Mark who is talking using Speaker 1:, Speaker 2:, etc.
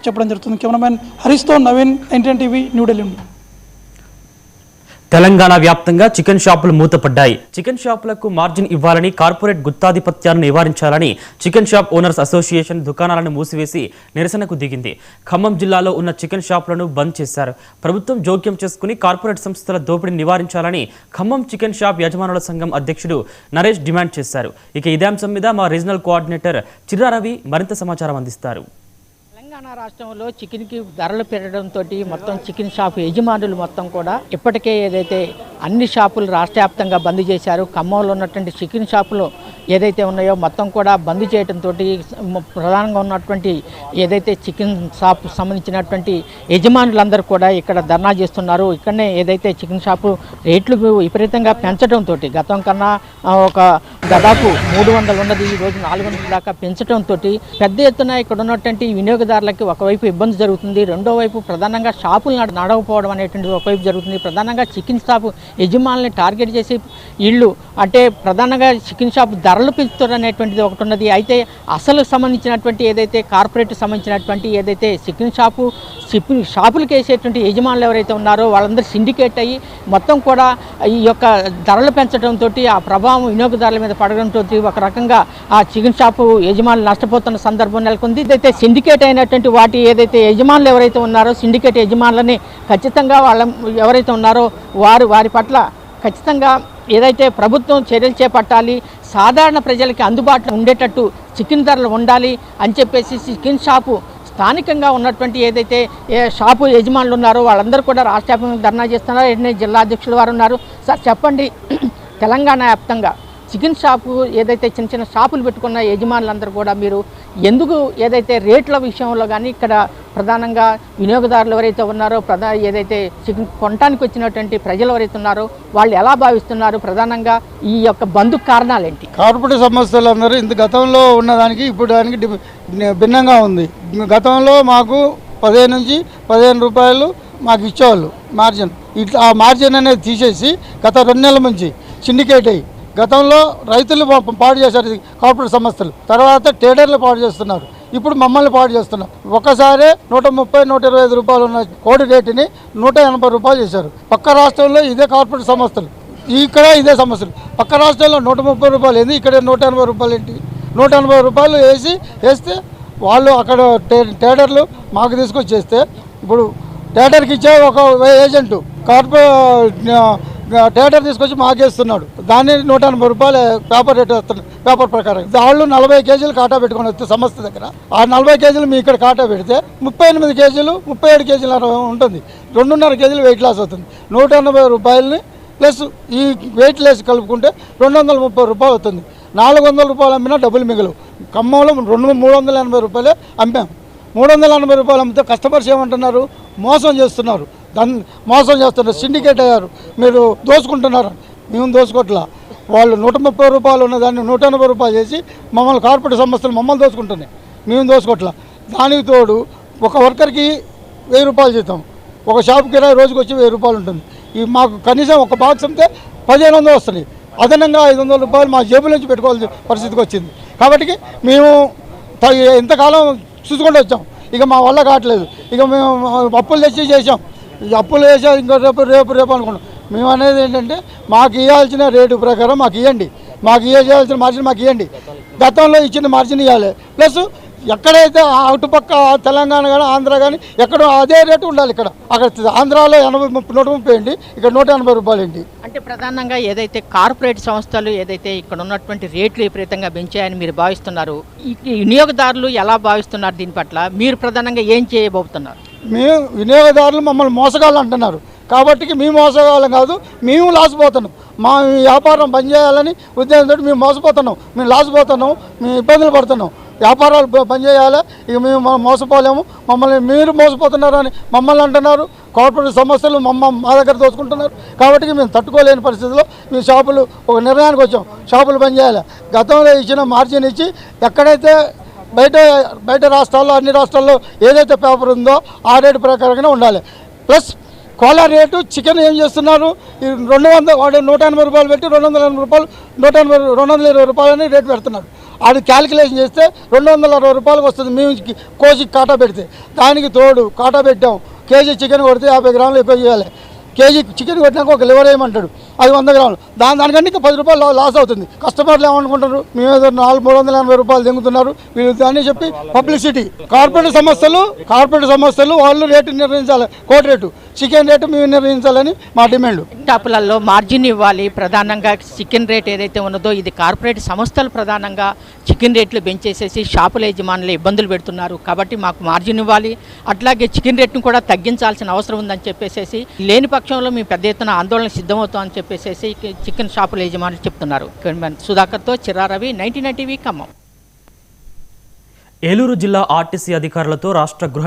Speaker 1: చెప్పడం జరుగుతుంది. కెమెరామెన్ హరీష్తో నవీన్, NTN టీవీ, న్యూఢిల్లీ.
Speaker 2: తెలంగాణ వ్యాప్తంగా చికెన్ షాపులు మూతపడ్డాయి. చికెన్ షాపులకు మార్జిన్ ఇవ్వాలని, కార్పొరేట్ గుత్తాధిపత్యాన్ని నివారించాలని చికెన్ షాప్ ఓనర్స్ అసోసియేషన్ దుకాణాలను మూసివేసి నిరసనకు దిగింది. ఖమ్మం జిల్లాలో ఉన్న చికెన్ షాపులను బంద్ చేశారు. ప్రభుత్వం జోక్యం చేసుకుని కార్పొరేట్ సంస్థల దోపిడీని నివారించాలని ఖమ్మం చికెన్ షాప్ యజమానుల సంఘం అధ్యక్షుడు నరేష్ డిమాండ్ చేశారు. ఇక ఇదే అంశం మీద మా రీజనల్ కోఆర్డినేటర్ చిర్రారవి మరింత సమాచారం అందిస్తారు.
Speaker 3: తెలంగాణ రాష్ట్రంలో చికెన్కి ధరలు పెరగడంతో మొత్తం చికెన్ షాప్ యజమానులు మొత్తం కూడా ఇప్పటికే ఏదైతే అన్ని షాపులు రాష్ట్ర వ్యాప్తంగా బంద్ చేశారు. ఖమ్మంలో ఉన్నటువంటి చికెన్ షాపులు ఏదైతే ఉన్నాయో మొత్తం కూడా బంద్ చేయడంతో ప్రధానంగా ఉన్నటువంటి ఏదైతే చికెన్ షాప్ సంబంధించినటువంటి యజమానులందరూ కూడా ఇక్కడ ధర్నా చేస్తున్నారు. ఇక్కడనే ఏదైతే చికెన్ షాపు రేట్లు విపరీతంగా పెంచడంతో గతం కన్నా ఒక దాదాపు 300 ఉన్నది ఈరోజు 400 దాకా పెంచడంతో పెద్ద ఎత్తున ఇక్కడ ఉన్నటువంటి వినియోగదారులకి ఒకవైపు ఇబ్బంది జరుగుతుంది, రెండో వైపు ప్రధానంగా షాపులు నడవకపోవడం అనేటువంటి ఒకవైపు జరుగుతుంది. ప్రధానంగా చికెన్ షాపు యజమానుల్ని టార్గెట్ చేసి వీళ్ళు అంటే ప్రధానంగా చికెన్ షాప్ ధరలు పెంచుతారు అనేటువంటిది ఒకటి ఉన్నది. అయితే అసలు సంబంధించినటువంటి ఏదైతే కార్పొరేట్ సంబంధించినటువంటి ఏదైతే చికెన్ షాపులకు వేసేటువంటి యజమానులు ఎవరైతే ఉన్నారో వాళ్ళందరూ సిండికేట్ అయ్యి మొత్తం కూడా ఈ యొక్క ధరలు పెంచడంతో ఆ ప్రభావం వినియోగదారుల మీద పడడంతో ఒక రకంగా ఆ చికెన్ షాపు యజమానులు నష్టపోతున్న సందర్భం నెలకొంది. ఇదైతే సిండికేట్ అయినటువంటి వాటి ఏదైతే యజమానులు ఎవరైతే ఉన్నారో సిండికేట్ యజమానులని ఖచ్చితంగా వాళ్ళ ఎవరైతే ఉన్నారో వారి పట్ల ఖచ్చితంగా ఏదైతే ప్రభుత్వం చర్యలు చేపట్టాలి, సాధారణ ప్రజలకి అందుబాటులో ఉండేటట్టు చికెన్ ధరలు ఉండాలి అని చెప్పేసి చికెన్ షాపు స్థానికంగా ఉన్నటువంటి ఏదైతే షాపు యజమానులు ఉన్నారో వాళ్ళందరూ కూడా రాష్ట్ర వ్యాప్తంగా ధర్నా చేస్తున్నారు. ఎన్ని జిల్లా అధ్యక్షుల వారు ఉన్నారు. సార్ చెప్పండి, తెలంగాణ వ్యాప్తంగా చికెన్ షాపు ఏదైతే చిన్న చిన్న షాపులు పెట్టుకున్న యజమానులందరూ కూడా మీరు ఎందుకు ఏదైతే రేట్ల విషయంలో కానీ ఇక్కడ ప్రధానంగా వినియోగదారులు ఎవరైతే ఉన్నారో ఏదైతే చికెన్ కొనడానికి వచ్చినటువంటి ప్రజలు ఎవరైతే ఉన్నారో వాళ్ళు ఎలా భావిస్తున్నారు, ప్రధానంగా ఈ యొక్క బంధు కారణాలు ఏంటి?
Speaker 4: కార్పొరేట్ సంస్థలు అందరూ ఇంత గతంలో ఉన్నదానికి ఇప్పుడు దానికి భిన్నంగా ఉంది. గతంలో మాకు 15 నుంచి 15 రూపాయలు మాకు ఇచ్చేవాళ్ళు మార్జిన్. ఇట్లా ఆ మార్జిన్ అనేది తీసేసి గత 2 నెలల నుంచి సిండికేట్ అయ్యి గతంలో రైతులు పాడు చేశారు కార్పొరేట్ సంస్థలు, తర్వాత ట్రేడర్లు పాడు చేస్తున్నారు, ఇప్పుడు మమ్మల్ని పాడు చేస్తున్నారు. ఒకసారి 130, 125 రూపాయలు ఉన్న కోడి రేటుని 180 రూపాయలు చేశారు. పక్క రాష్ట్రంలో ఇదే కార్పొరేట్ సంస్థలు, ఇక్కడ ఇదే సమస్యలు. పక్క రాష్ట్రంలో 130 రూపాయలు ఏంది, ఇక్కడ 180 రూపాయలు ఏంటి? 180 రూపాయలు వేస్తే వాళ్ళు అక్కడ ట్రేడర్లు మాకు తీసుకొచ్చి చేస్తే ఇప్పుడు ట్రేడర్కి ఇచ్చే ఒక ఏజెంటు ట్రేడర్ తీసుకొచ్చి మాకేస్తున్నాడు. దాన్ని 180 రూపాయలు పేపర్ రేట్ వస్తుంది. పేపర్ ప్రకారం వాళ్ళు 40 కేజీలు కాటా పెట్టుకొని వస్తే సంస్థ దగ్గర ఆ 40 కేజీలు మీ ఇక్కడ కాటా పెడితే 38 కేజీలు 37 కేజీలు ఉంటుంది. 2.5 కేజీలు వెయిట్ లాస్ అవుతుంది. 180 రూపాయలని ప్లస్ ఈ వెయిట్ లెస్ కలుపుకుంటే 230 రూపాయలు అవుతుంది. 400 రూపాయలు అమ్మినా డబ్బులు మిగలవు. ఖమ్మంలో 380 రూపాయలే అమ్మాం. 380 రూపాయలు అమ్మితే కస్టమర్స్ ఏమంటున్నారు, మోసం చేస్తున్నారు, మోసం చేస్తున్నారు, సిండికేట్ అయ్యారు, మీరు దోచుకుంటున్నారు. మేము దోచుకోవట్లా, వాళ్ళు 130 రూపాయలు ఉన్నదాన్ని 180 రూపాయలు చేసి మమ్మల్ని కార్పొరేట్ సంస్థలు మమ్మల్ని దోచుకుంటున్నాయి, మేము దోచుకోవట్లా. దానికి తోడు ఒక వర్కర్కి 1000 రూపాయలు జీతం, ఒక షాప్ కిరాయి రోజుకి వచ్చి 1000 రూపాయలు ఉంటుంది. ఈ మాకు కనీసం ఒక బాక్స్ అమ్మితే 1500 వస్తుంది. అదనంగా 500 రూపాయలు మా జేబుల నుంచి పెట్టుకోవాల్సిన పరిస్థితికి వచ్చింది. కాబట్టి మేము ఇంతకాలం చూసుకుంటూ వచ్చాం, ఇక మా వల్ల కావట్లేదు. ఇక మేము అప్పులు తెచ్చి చేసాం, అప్పులు వేసా ఇంకా రేపు అనుకున్నాం. మేము అనేది ఏంటంటే మాకు ఇవ్వాల్సిన రేటు ప్రకారం మాకు ఇవ్వండి, మాకు ఇవ్వాల్సిన మార్జిన్ మాకు ఇవ్వండి. గతంలో ఇచ్చిన మార్జిన్ ఇవ్వాలి. ప్లస్ ఎక్కడైతే అటుపక్క తెలంగాణ కానీ ఆంధ్ర కానీ ఎక్కడో అదే రేటు ఉండాలి. ఇక్కడ అక్కడ ఆంధ్రాలో 130 ఏంటి, ఇక్కడ 180 రూపాయలు ఏంటి?
Speaker 3: అంటే ప్రధానంగా ఏదైతే కార్పొరేట్ సంస్థలు ఏదైతే ఇక్కడ ఉన్నటువంటి రేట్లు విపరీతంగా పెంచాయని మీరు భావిస్తున్నారు, ఈ వినియోగదారులు ఎలా భావిస్తున్నారు? దీని పట్ల మీరు ప్రధానంగా ఏం చేయబోతున్నారు?
Speaker 4: మేము వినియోగదారులు మమ్మల్ని మోసగాళ్ళు అంటున్నారు. కాబట్టి మేము మోసగాళ్ళం కాదు, మేము లాసిపోతున్నాం. మా వ్యాపారం బంద్ చేయాలని ఉద్దేశంతో మేము మోసపోతున్నాం, మేము లాసిపోతున్నాం, మేము ఇబ్బందులు పడుతున్నాం. వ్యాపారాలు బంద్ చేయాలి, ఇక మేము మోసపోలేము. మమ్మల్ని మీరు మోసపోతున్నారని మమ్మల్ని అంటున్నారు. కార్పొరేట్ సంస్థలు మా దగ్గర దోచుకుంటున్నారు. కాబట్టి మేము తట్టుకోలేని పరిస్థితుల్లో మేము షాపులు ఒక నిర్ణయానికి వచ్చాం, షాపులు బంద్ చేయాలి. గతంలో ఇచ్చిన మార్జిన్ ఇచ్చి ఎక్కడైతే బయట రాష్ట్రాల్లో అన్ని రాష్ట్రాల్లో ఏదైతే పేపర్ ఉందో ఆ రేటు ప్రకారంగానే ఉండాలి. ప్లస్ కోలా రేటు చికెన్ ఏం చేస్తున్నారు, 180 రూపాయలు పెట్టి 220 రూపాయలని రేటు పెడుతున్నారు. అది క్యాలిక్యులేషన్ చేస్తే 260 రూపాయలకు వస్తుంది మేము కోసికి కాటా పెడితే. దానికి తోడు కాటా పెట్టాం, కేజీ చికెన్ కొడితే 50 గ్రాములు ఎక్కువ చేయాలి. కేజీ చికెన్ కొట్టినాక ఒక లివర్ వేయమంటాడు, అది 100 గ్రాములు. దానికంటే ఇంకా 10 రూపాయలు లాస్ అవుతుంది. కస్టమర్లు ఏమనుకుంటారు, మేము ఏదో 380 రూపాయలు దింగుతున్నారు వీళ్ళు అని చెప్పి పబ్లిసిటీ. కార్పొరేట్ సంస్థలు వాళ్ళు రేటు నిర్ణయించాలి, కోటి రేటు, చికెన్ రేటు మేము నిర్ణయించాలని మా డిమాండ్.
Speaker 3: షాపులలో మార్జిన్ ఇవ్వాలి. ప్రధానంగా చికెన్ రేట్ ఏదైతే ఉన్నదో ఇది కార్పొరేట్ సంస్థలు ప్రధానంగా చికెన్ రేట్లు పెంచేసేసి షాపుల యజమానులు ఇబ్బందులు పెడుతున్నారు. కాబట్టి మాకు మార్జిన్ ఇవ్వాలి, అట్లాగే చికెన్ రేట్ను కూడా తగ్గించాల్సిన అవసరం ఉందని చెప్పేసి, లేని పక్షంలో మేము పెద్ద ఎత్తున ఆందోళన సిద్ధమవుతామని చెప్పేసి చికెన్ షాపుల యజమానులు చెప్తున్నారు. సుధాకర్తో చిర్రారవి, 99 టీవీ ఖమ్మం.
Speaker 2: ఏలూరు జిల్లా ఆర్టీసీ అధికారులతో రాష్ట్ర గృహ